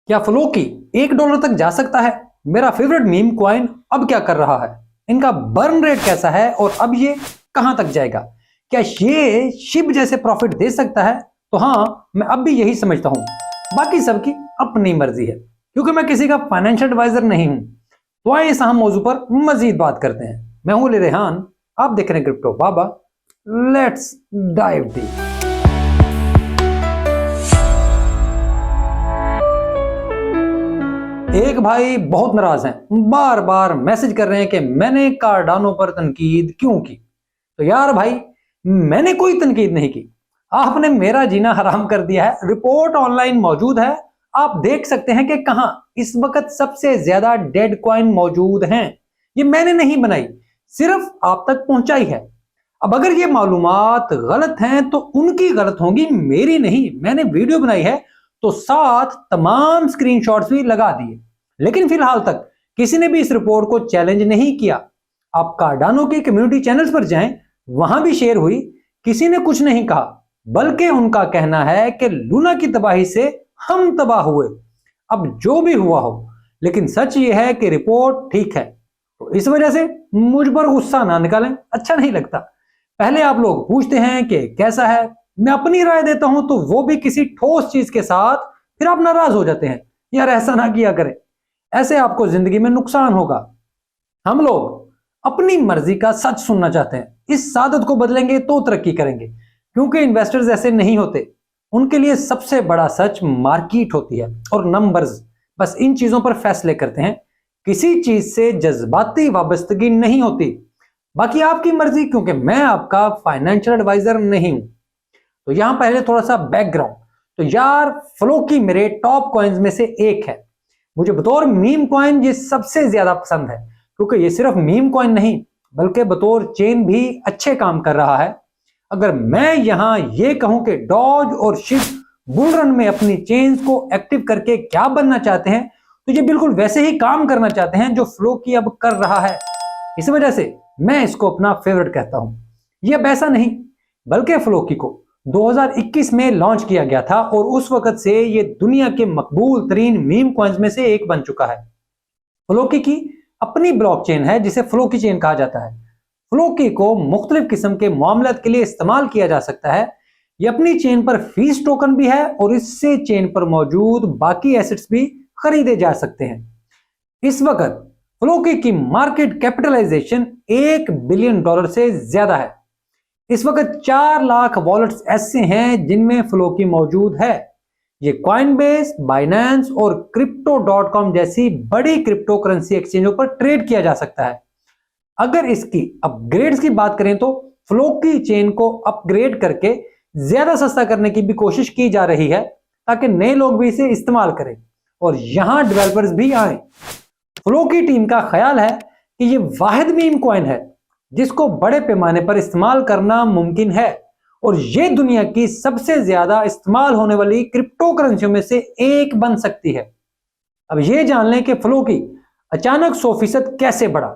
क्या फ्लोकी $1 तक जा सकता है? मेरा फेवरेट मीम कॉइन अब क्या कर रहा है? इनका बर्न रेट कैसा है और अब ये कहां तक जाएगा? क्या ये शिप जैसे प्रॉफिट दे सकता है? तो हाँ, मैं अब भी यही समझता हूं। बाकी सबकी अपनी मर्जी है, क्योंकि मैं किसी का फाइनेंशियल एडवाइजर नहीं हूं। तो आइए इस अहम मौजू पर मजीद बात करते हैं। मैं हूं अली रेहान, आप देख रहे हैं crypto Baba. Let's dive deep. एक भाई बहुत नाराज हैं, बार बार मैसेज कर रहे हैं कि मैंने कार्डानो पर तनकीद क्यों की। तो यार भाई, मैंने कोई तनकीद नहीं की, आपने मेरा जीना हराम कर दिया है। रिपोर्ट ऑनलाइन मौजूद है, आप देख सकते हैं कि कहां इस वक्त सबसे ज्यादा डेड कॉइन मौजूद हैं। ये मैंने नहीं बनाई, सिर्फ आप तक पहुंचाई है। अब अगर ये मालूमात गलत हैं तो उनकी गलत होंगी, मेरी नहीं। मैंने वीडियो बनाई है तो साथ तमाम स्क्रीनशॉट्स भी लगा दिए, लेकिन फिलहाल तक किसी ने भी इस रिपोर्ट को चैलेंज नहीं किया। आप कार्डानो के कम्युनिटी चैनल्स पर जाएं, वहां भी शेयर हुई, किसी ने कुछ नहीं कहा, बल्कि उनका कहना है कि लूना की तबाही से हम तबाह हुए। अब जो भी हुआ हो, लेकिन सच ये है कि रिपोर्ट ठीक है। तो इस वजह से मुझ पर गुस्सा ना निकालें, अच्छा नहीं लगता। पहले आप लोग पूछते हैं कि कैसा है, मैं अपनी राय देता हूं तो वो भी किसी ठोस चीज के साथ, फिर आप नाराज हो जाते हैं। यार ऐसा ना किया करें, ऐसे आपको जिंदगी में नुकसान होगा। हम लोग अपनी मर्जी का सच सुनना चाहते हैं। इस आदत को बदलेंगे तो तरक्की करेंगे, क्योंकि इन्वेस्टर्स ऐसे नहीं होते। उनके लिए सबसे बड़ा सच मार्केट होती है और नंबर्स, बस इन चीजों पर फैसले करते हैं। किसी चीज से जज्बाती वाबस्तगी नहीं होती। बाकी आपकी मर्जी, क्योंकि मैं आपका फाइनेंशियल एडवाइजर नहीं हूं। तो यहां पहले थोड़ा सा बैकग्राउंड। तो यार, फ्लोकी मेरे टॉप कॉइन्स में से एक है। मुझे बतौर मीम कॉइन ये सबसे ज्यादा पसंद है, क्योंकि ये सिर्फ मीम कॉइन नहीं बल्कि बतौर चेन भी अच्छे काम कर रहा है। अगर मैं यहां ये कहूं कि डॉज और शिप बुल रन में अपनी चेन्स को एक्टिव करके क्या बनना चाहते हैं, तो ये बिल्कुल वैसे ही काम करना चाहते हैं जो फ्लोकी अब कर रहा है। इस वजह से मैं इसको अपना फेवरेट कहता हूं। ये अब ऐसा नहीं, बल्कि फ्लोकी को 2021 में लॉन्च किया गया था और उस वक्त से ये दुनिया के मकबूल तरीन मीम कॉइन्स में से एक बन चुका है। फ्लोकी की अपनी ब्लॉकचेन है जिसे फ्लोकी चेन कहा जाता है। फ्लोकी को मुख्तलिफ किस्म के मामलात के लिए इस्तेमाल किया जा सकता है। ये अपनी चेन पर फीस टोकन भी है और इससे चेन पर मौजूद बाकी एसेट्स भी खरीदे जा सकते हैं। इस वक्त फ्लोकी की मार्केट कैपिटलाइजेशन $1 बिलियन से ज्यादा है। इस वक्त 4 लाख वॉलेट्स ऐसे हैं जिनमें फ्लोकी मौजूद है। ये कॉइनबेस, बाइनेंस और crypto.com जैसी बड़ी क्रिप्टो करेंसी एक्सचेंजों पर ट्रेड किया जा सकता है। अगर इसकी अपग्रेड्स की बात करें तो फ्लोकी चेन को अपग्रेड करके ज्यादा सस्ता करने की भी कोशिश की जा रही है, ताकि नए लोग भी इसे इस्तेमाल करें और यहां डेवलपर्स भी आए। फ्लोकी टीम का ख्याल है कि ये वाहिद मीम कॉइन है जिसको बड़े पैमाने पर इस्तेमाल करना मुमकिन है और ये दुनिया की सबसे ज्यादा इस्तेमाल होने वाली क्रिप्टो करेंसियों में से एक बन सकती है। अब ये जान लें कि फ्लोकी अचानक 100% कैसे बढ़ा।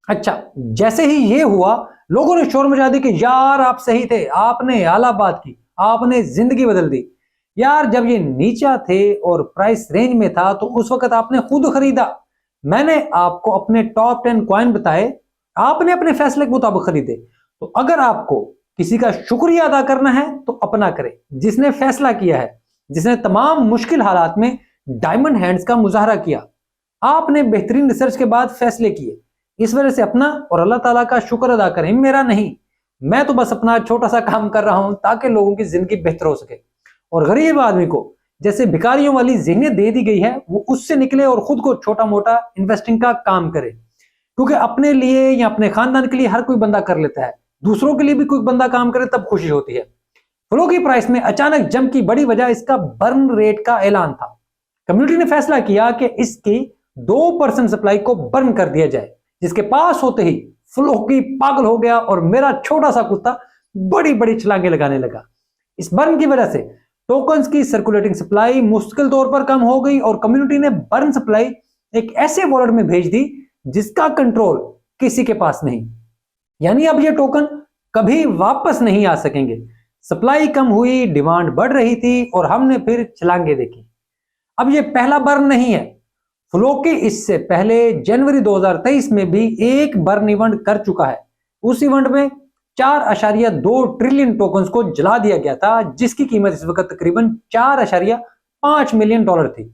अच्छा, जैसे ही ये हुआ, लोगों ने शोर मचा दी कि यार आप सही थे, आपने आला बात की, आपने जिंदगी बदल दी। यार जब ये नीचा थे और प्राइस रेंज में था तो उस वक्त आपने खुद खरीदा। मैंने आपको अपने टॉप 10 कॉइन बताए, आपने अपने फैसले के मुताबिक खरीदे। तो अगर आपको किसी का शुक्रिया अदा करना है तो अपना करें, जिसने फैसला किया है, जिसने तमाम मुश्किल हालात में डायमंड हैंड्स का मुजाहरा किया। आपने बेहतरीन रिसर्च के बाद फैसले किए। इस वजह से अपना और अल्लाह ताला का शुक्र अदा करें, मेरा नहीं। मैं तो बस अपना छोटा सा काम कर रहा हूं ताकि लोगों की जिंदगी बेहतर हो सके और गरीब आदमी को जैसे भिखारियों वाली ज़हनियत दे दी गई है, वो उससे निकले और खुद को छोटा मोटा इन्वेस्टिंग का काम करे। क्योंकि अपने लिए या अपने खानदान के लिए हर कोई बंदा कर लेता है, दूसरों के लिए भी कोई बंदा काम करे तब खुशी होती है। फ्लो की प्राइस में अचानक जंप की बड़ी वजह इसका बर्न रेट का ऐलान था। कम्युनिटी ने फैसला किया कि इसकी 2% सप्लाई को बर्न कर दिया जाए, जिसके पास होते ही फ्लो की पागल हो गया और मेरा छोटा सा कुत्ता बड़ी बड़ी छलांगे लगाने लगा। इस बर्न की वजह से टोकन्स की सर्कुलेटिंग सप्लाई मुश्किल तौर पर कम हो गई और कम्युनिटी ने बर्न सप्लाई एक ऐसे वॉलेट में भेज दी जिसका कंट्रोल किसी के पास नहीं। यानी अब ये टोकन कभी वापस नहीं आ सकेंगे। सप्लाई कम हुई, डिमांड बढ़ रही थी और हमने फिर छलांगे देखी। अब ये पहला बर्न नहीं है। फ्लोकी इससे पहले जनवरी 2023 में भी एक बर्न इवेंट कर चुका है। उस इवेंट में 4.2 ट्रिलियन टोकन्स को जला दिया गया था, जिसकी कीमत इस वक्त तकरीबन 4.5 मिलियन डॉलर थी।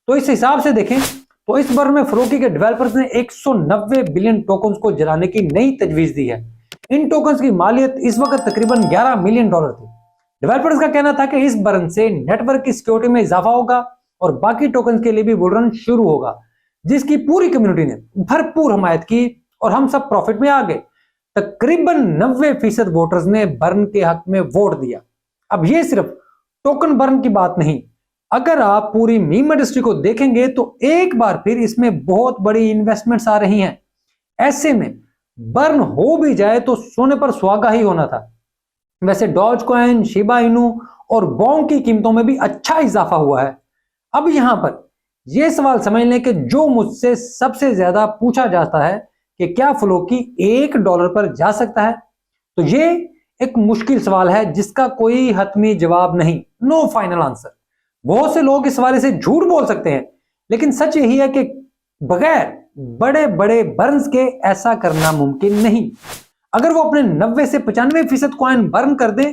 तो इस हिसाब से देखें तो इस बर्न में फ्लोकी के डेवलपर्स ने 190 बिलियन टोकन्स को जलाने की नई तजवीज दी है। इन टोकन्स की मालियत इस वक्त तकरीबन 11 मिलियन डॉलर थी। डेवलपर्स का कहना था कि इस बर्न से नेटवर्क की सिक्योरिटी में इजाफा होगा और बाकी टोकन्स के लिए भी बुल रन शुरू होगा, जिसकी पूरी कम्युनिटी ने भरपूर हमायत की और हम सब प्रॉफिट में आ गए। तकरीबन 90% वोटर्स ने बर्न के हक में वोट दिया। अब ये सिर्फ टोकन बर्न की बात नहीं, अगर आप पूरी मीम इंडस्ट्री को देखेंगे तो एक बार फिर इसमें बहुत बड़ी इन्वेस्टमेंट्स आ रही हैं। ऐसे में बर्न हो भी जाए तो सोने पर सुहागा ही होना था। वैसे डॉज कॉइन, शिबा इनू और बॉन्ग की कीमतों में भी अच्छा इजाफा हुआ है। अब यहां पर यह सवाल समझ लें कि जो मुझसे सबसे ज्यादा पूछा जाता है कि क्या फ्लोकी $1 पर जा सकता है, तो ये एक मुश्किल सवाल है जिसका कोई हतमी जवाब नहीं, नो फाइनल आंसर। बहुत से लोग इस हवाले से झूठ बोल सकते हैं, लेकिन सच यही है कि बगैर बड़े बड़े बर्न्स के ऐसा करना मुमकिन नहीं। अगर वो अपने 90 से 95% कॉइन बर्न कर दे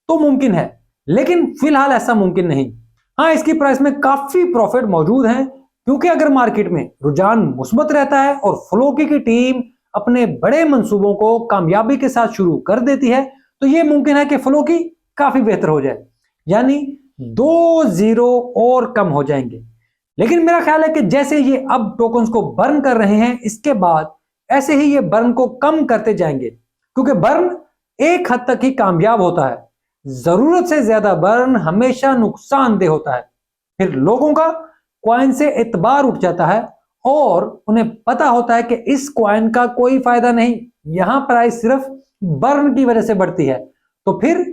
तो मुमकिन है, लेकिन फिलहाल ऐसा मुमकिन नहीं। हाँ, इसकी प्राइस में काफी प्रॉफिट मौजूद है, क्योंकि अगर मार्केट में रुझान मुस्बत रहता है और फ्लोकी की टीम अपने बड़े मंसूबों को कामयाबी के साथ शुरू कर देती है तो यह मुमकिन है कि फ्लोकी काफी बेहतर हो जाए, यानी 2 जीरो और कम हो जाएंगे। लेकिन मेरा ख्याल है कि जैसे ये अब टोकन्स को बर्न कर रहे हैं, इसके बाद ऐसे ही ये बर्न को कम करते जाएंगे, क्योंकि बर्न एक हद तक ही कामयाब होता है। जरूरत से ज्यादा बर्न हमेशा नुकसानदेह होता है। फिर लोगों का कॉइन से एतबार उठ जाता है और उन्हें पता होता है कि इस कॉइन का कोई फायदा नहीं, यहां प्राइस सिर्फ बर्न की वजह से बढ़ती है। तो फिर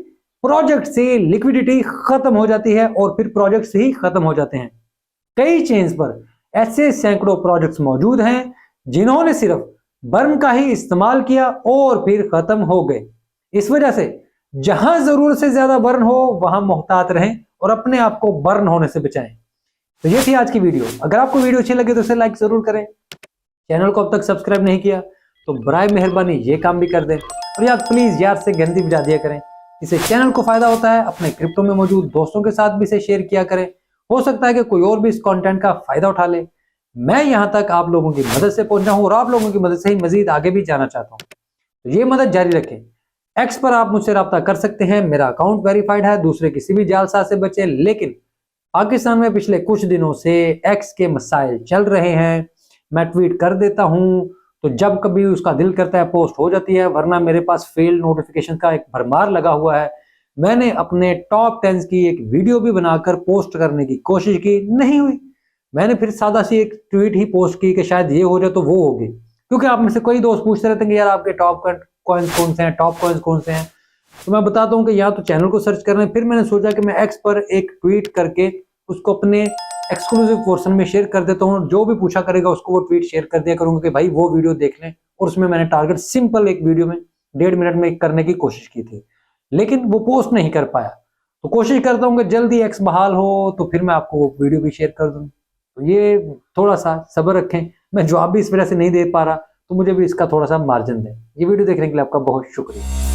प्रोजेक्ट से लिक्विडिटी खत्म हो जाती है और फिर प्रोजेक्ट्स ही खत्म हो जाते हैं। कई चेन्स पर ऐसे सैकड़ों प्रोजेक्ट्स मौजूद हैं जिन्होंने सिर्फ बर्न का ही इस्तेमाल किया और फिर खत्म हो गए। इस वजह से जहां जरूरत से ज्यादा बर्न हो वहां मोहतात रहें और अपने आप को बर्न होने से बचाएं। तो ये थी आज की वीडियो। अगर आपको वीडियो अच्छी लगे तो इसे लाइक जरूर करें। चैनल को अब तक सब्सक्राइब नहीं किया तो बराए मेहरबानी ये काम भी कर दें। और यार प्लीज यार से गंदी बजा दिया करें, इससे चैनल को फायदा होता है। अपने क्रिप्टो में मौजूद दोस्तों के साथ भी इसे शेयर किया करें, हो सकता है कि कोई और भी इस कंटेंट का फायदा उठा ले। मैं यहां तक आप लोगों की मदद से पहुंचा हूं और आप लोगों की मदद से ही मजीद आगे भी जाना चाहता हूं, तो ये मदद जारी रखें। एक्स पर आप मुझसे रब्ता कर सकते हैं, मेरा अकाउंट वेरीफाइड है, दूसरे किसी भी जालसाज से बचे। लेकिन पाकिस्तान में पिछले कुछ दिनों से एक्स के मसाइल चल रहे हैं। मैं ट्वीट कर देता हूं तो जब कभी उसका दिल करता है पोस्ट हो जाती है, वरना मेरे पास फेल्ड नोटिफिकेशन का एक भरमार लगा हुआ है। मैंने अपने टॉप 10 की एक वीडियो भी बनाकर पोस्ट करने की कोशिश की, नहीं हुई। मैंने फिर सादा सी एक ट्वीट ही पोस्ट की कि शायद ये हो जाए तो वो होगी, क्योंकि आप में से कई दोस्त पूछते रहते हैं कि यार आपके टॉप कॉइन्स कौन से हैं, टॉप कॉइन्स कौन से हैं। तो मैं बताता हूँ कि या तो चैनल को सर्च करना है। फिर मैंने सोचा कि मैं एक्स पर एक ट्वीट करके उसको अपने एक्सक्लूसिव पोर्शन में शेयर कर देता हूँ। जो भी पूछा करेगा उसको वो ट्वीट शेयर कर दिया करूंगा कि भाई वो वीडियो देख लें। और उसमें मैंने टारगेट सिंपल एक वीडियो में 1.5 मिनट में करने की कोशिश की थी, लेकिन वो पोस्ट नहीं कर पाया। तो कोशिश करता हूँ कि जल्दी एक्स बहाल हो तो फिर मैं आपको वो वीडियो भी शेयर कर दूँ। तो ये थोड़ा सा सब्र रखें, मैं जवाब भी इस वजह से नहीं दे पा रहा, तो मुझे भी इसका थोड़ा सा मार्जिन दें। ये वीडियो देखने के लिए आपका बहुत शुक्रिया।